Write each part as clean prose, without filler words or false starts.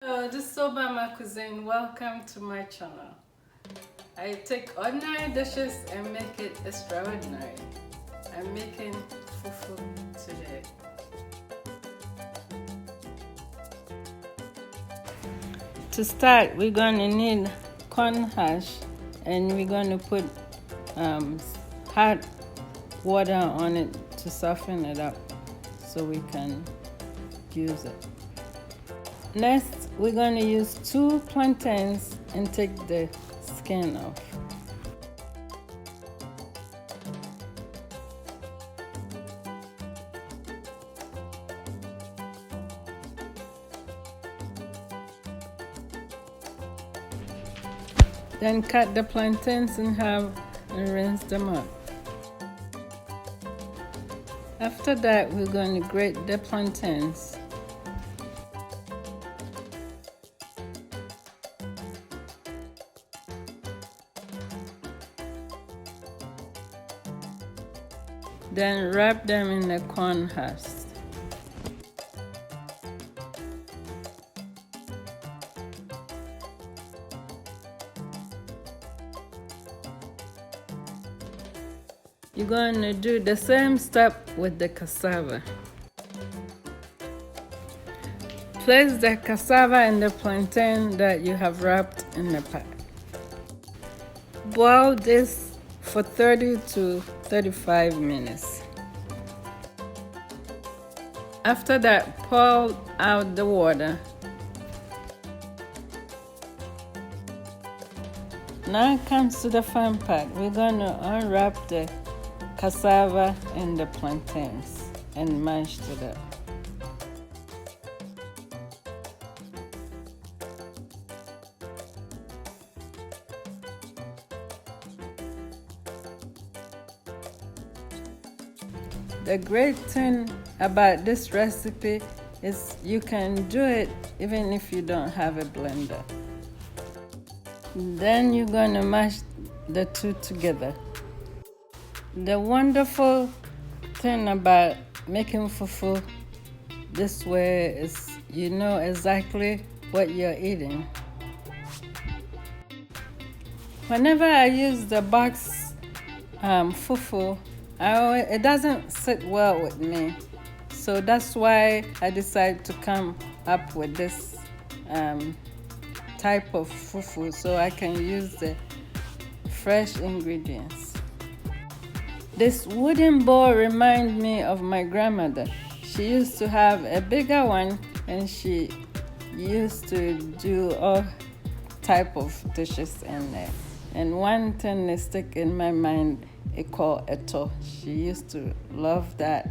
Hello, this is Obama Cuisine. Welcome to my channel. I take ordinary dishes and make it extraordinary. I'm making fufu today. To start, we're going to need corn hash, and we're going to put hot water on it to soften it up so we can use it. Next, we're going to use 2 plantains and take the skin off. Then cut the plantains in half and rinse them up. After that, we're going to grate the plantains. Then wrap them in the corn husk. You're going to do the same step with the cassava. Place the cassava and the plantain that you have wrapped in the pot. Boil this for 30 to 35 minutes. After that, pour out the water. Now it comes to the fun part. We're going to unwrap the cassava and the plantains and mash it up. The great thing about this recipe is you can do it even if you don't have a blender. Then you're going to mash the two together. The wonderful thing about making fufu this way is you know exactly what you're eating. Whenever I use the box fufu, it doesn't sit well with me. So that's why I decided to come up with this type of fufu so I can use the fresh ingredients. This wooden bowl reminds me of my grandmother. She used to have a bigger one and she used to do all type of dishes in there. And one thing that stick in my mind, it called eto. She used to love that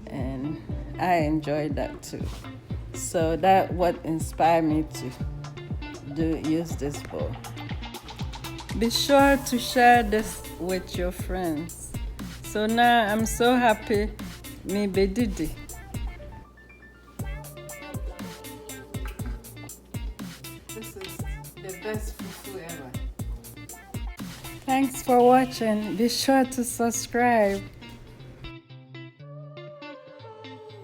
and I enjoyed that too. So that's what inspired me to use this bowl. Be sure to share this with your friends. So now I'm so happy me be didi. This is the best fufu ever. Thanks for watching. Be sure to subscribe.